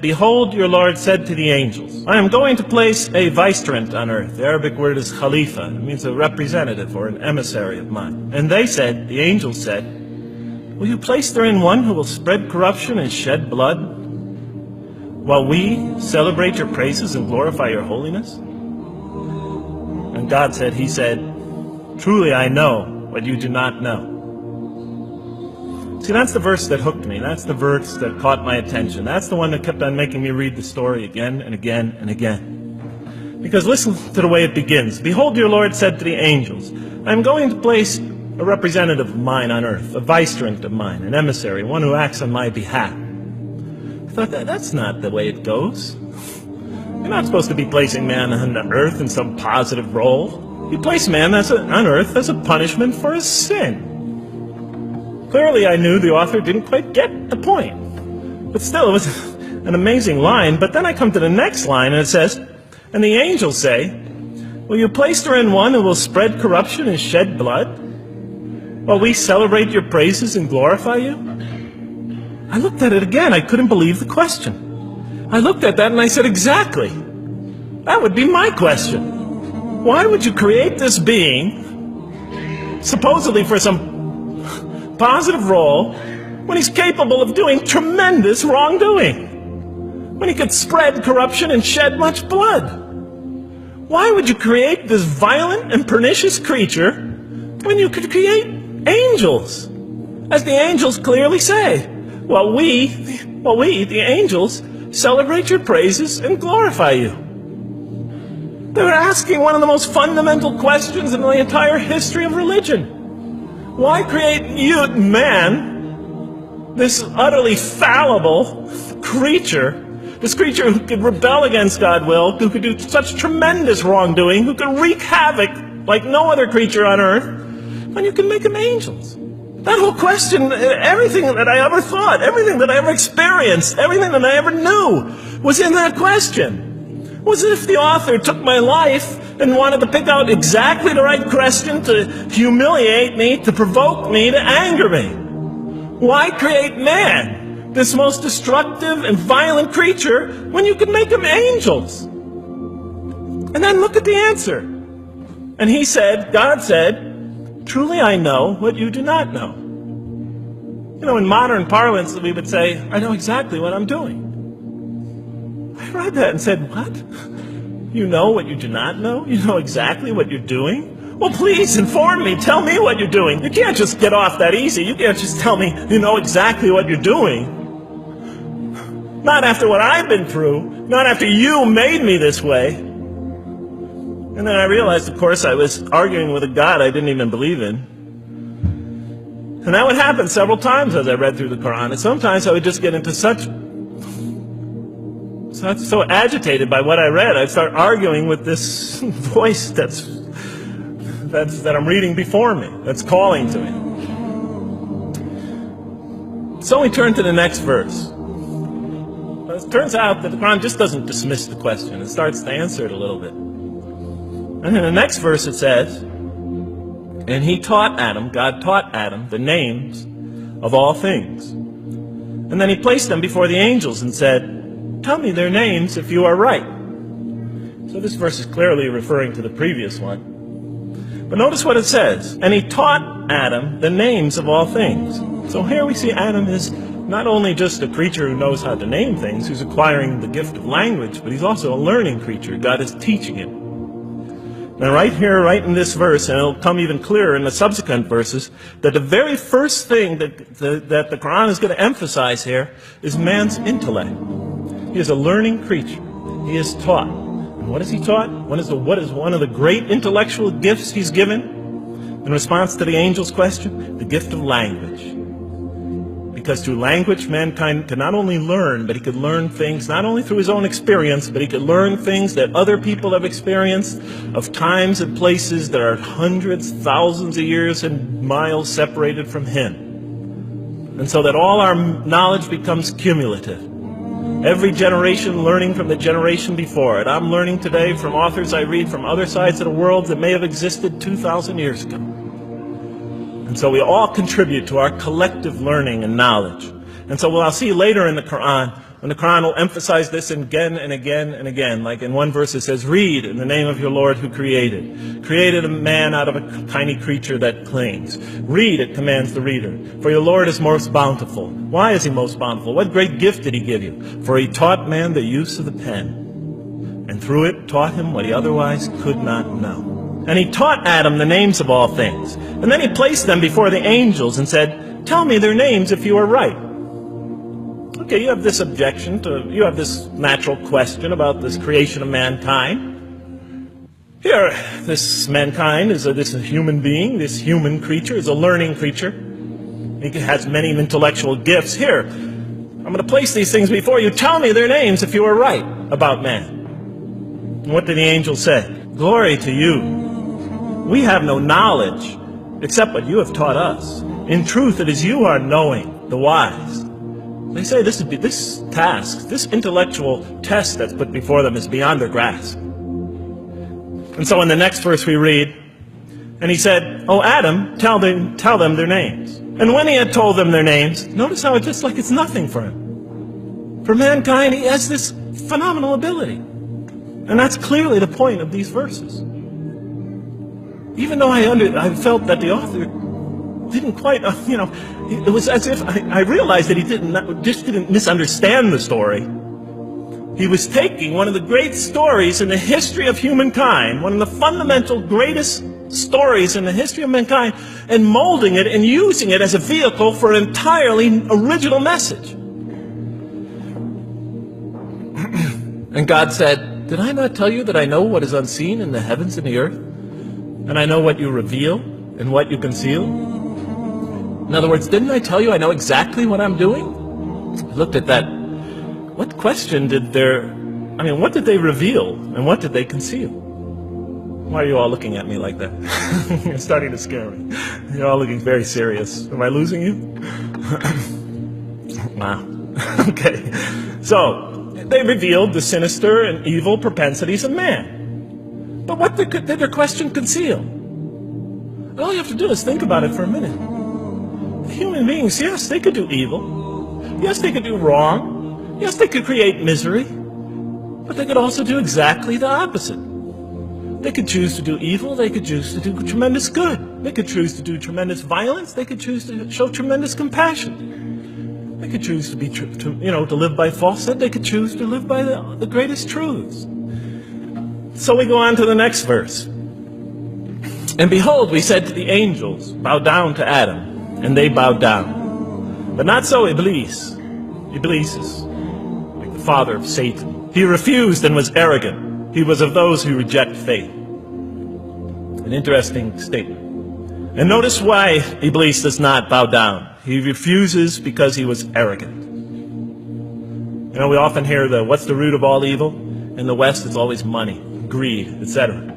"Behold, your Lord said to the angels, I am going to place a vicegerent on earth." The Arabic word is khalifa. It means a representative or an emissary of mine. "And they said," the angels said, "Will you place therein one who will spread corruption and shed blood, while we celebrate your praises and glorify your holiness?" And God said, He said, "Truly I know what you do not know." See, that's the verse that hooked me. That's the verse that caught my attention. That's the one that kept on making me read the story again and again and again. Because listen to the way it begins. "Behold, your Lord said to the angels, I am going to place a representative of mine on earth, a vicegerent of mine, an emissary, one who acts on my behalf." I thought, that's not the way it goes. You're not supposed to be placing man on earth in some positive role. You place man on earth as a punishment for his sin. Clearly, I knew the author didn't quite get the point. But still, it was an amazing line. But then I come to the next line, and it says, "And the angels say, will you place therein one who will spread corruption and shed blood, while we celebrate your praises and glorify you?" I looked at it again. I couldn't believe the question. I looked at that and I said, exactly. That would be my question. Why would you create this being, supposedly for some positive role, when he's capable of doing tremendous wrongdoing? When he could spread corruption and shed much blood? Why would you create this violent and pernicious creature when you could create angels? As the angels clearly say, well, we, the angels, celebrate your praises and glorify you. They were asking one of the most fundamental questions in the entire history of religion. Why create you, man, this utterly fallible creature, this creature who could rebel against God's will, who could do such tremendous wrongdoing, who could wreak havoc like no other creature on earth, when you can make them angels? That whole question, everything that I ever thought, everything that I ever experienced, everything that I ever knew was in that question. It was as if the author took my life and wanted to pick out exactly the right question to humiliate me, to provoke me, to anger me. Why create man, this most destructive and violent creature, when you could make them angels? And then look at the answer. And he said, God said, "Truly I know what you do not know." You know, in modern parlance, we would say, "I know exactly what I'm doing." I read that and said, what? You know what you do not know? You know exactly what you're doing? Well, please inform me. Tell me what you're doing. You can't just get off that easy. You can't just tell me you know exactly what you're doing. Not after what I've been through. Not after you made me this way. And then I realized, of course, I was arguing with a God I didn't even believe in. And that would happen several times as I read through the Quran. And sometimes I would just get into so agitated by what I read, I'd start arguing with this voice that I'm reading before me, that's calling to me. So we turn to the next verse. It turns out that the Quran just doesn't dismiss the question. It starts to answer it a little bit. And in the next verse it says, "And he taught Adam," God taught Adam, "the names of all things. And then he placed them before the angels and said, tell me their names if you are right." So this verse is clearly referring to the previous one. But notice what it says. "And he taught Adam the names of all things." So here we see Adam is not only just a creature who knows how to name things, who's acquiring the gift of language, but he's also a learning creature. God is teaching him. Now right here, right in this verse, and it'll come even clearer in the subsequent verses, that the very first thing that the Quran is going to emphasize here is man's intellect. He is a learning creature. He is taught. And what is he taught? What is one of the great intellectual gifts he's given in response to the angel's question? The gift of language. Because through language, mankind can not only learn, but he could learn things not only through his own experience, but he could learn things that other people have experienced of times and places that are hundreds, thousands of years and miles separated from him. And so that all our knowledge becomes cumulative. Every generation learning from the generation before it. I'm learning today from authors I read from other sides of the world that may have existed 2,000 years ago. And so we all contribute to our collective learning and knowledge. And so what I'll see later in the Quran, And the Quran will emphasize this again and again and again. Like in one verse it says, read in the name of your Lord who created a man out of a tiny creature that clings. Read, it commands the reader. For your Lord is most bountiful. Why is he most bountiful? What great gift did he give you? For he taught man the use of the pen, and through it taught him what he otherwise could not know. And he taught Adam the names of all things. And then he placed them before the angels and said, tell me their names if you are right. Okay, you have this objection you have this natural question about this creation of mankind. Here, this mankind is this human being, this human creature is a learning creature. He has many intellectual gifts. Here, I'm going to place these things before you. Tell me their names if you are right about man. And what did the angel say? Glory to you. We have no knowledge except what you have taught us. In truth, it is you who are knowing, the wise. They say this task, this intellectual test that's put before them is beyond their grasp. And so in the next verse we read, and he said, oh Adam, tell them their names. And when he had told them their names, notice how it's just like it's nothing for him. For mankind, he has this phenomenal ability. And that's clearly the point of these verses. Even though I felt that the author didn't quite, it was as if I realized that he didn't misunderstand the story. He was taking one of the great stories in the history of humankind, one of the fundamental greatest stories in the history of mankind, and molding it and using it as a vehicle for an entirely original message. And God said, did I not tell you that I know what is unseen in the heavens and the earth? And I know what you reveal and what you conceal? In other words, didn't I tell you I know exactly what I'm doing? I looked at that. What question what did they reveal and what did they conceal? Why are you all looking at me like that? You're starting to scare me. You're all looking very serious. Am I losing you? Wow. Okay. So, they revealed the sinister and evil propensities of man. But what did their question conceal? All you have to do is think about it for a minute. Human beings, yes, they could do evil. Yes, they could do wrong. Yes, they could create misery. But they could also do exactly the opposite. They could choose to do evil. They could choose to do tremendous good. They could choose to do tremendous violence. They could choose to show tremendous compassion. They could choose to live by falsehood. They could choose to live by the greatest truths. So we go on to the next verse. And behold, we said to the angels, bow down to Adam, and they bowed down. But not so Iblis. Iblis is like the father of Satan. He refused and was arrogant. He was of those who reject faith. An interesting statement. And notice why Iblis does not bow down. He refuses because he was arrogant. We often hear what's the root of all evil? In the West, it's always money, greed, etc.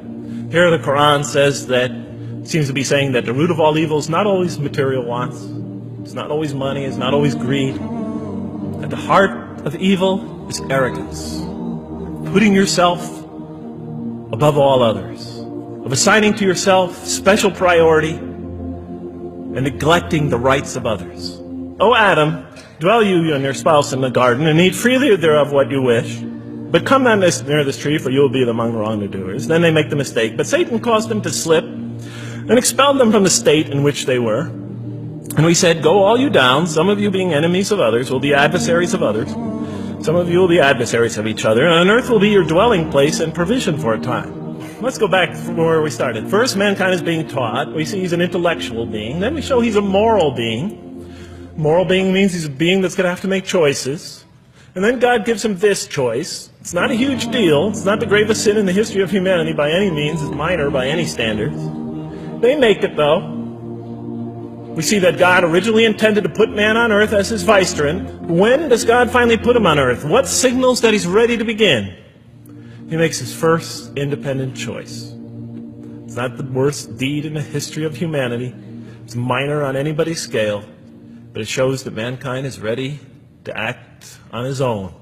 Here the Quran says that, seems to be saying that the root of all evil is not always material wants. It's not always money, it's not always greed. At the heart of evil is arrogance. Putting yourself above all others. Of assigning to yourself special priority and neglecting the rights of others. O Adam, dwell you and your spouse in the garden, and eat freely thereof what you wish. But come not near this tree, for you will be among the wrongdoers. Then they make the mistake. But Satan caused them to slip and expelled them from the state in which they were. And we said, go all you down, some of you being enemies of others, will be adversaries of others. Some of you will be adversaries of each other, and on earth will be your dwelling place and provision for a time. Let's go back from where we started. First, mankind is being taught. We see he's an intellectual being. Then we show he's a moral being. Moral being means he's a being that's going to have to make choices. And then God gives him this choice. It's not a huge deal. It's not the gravest sin in the history of humanity by any means. It's minor by any standards. They make it, though. We see that God originally intended to put man on earth as his vicegerent. When does God finally put him on earth? What signals that he's ready to begin? He makes his first independent choice. It's not the worst deed in the history of humanity. It's minor on anybody's scale. But it shows that mankind is ready to act on his own.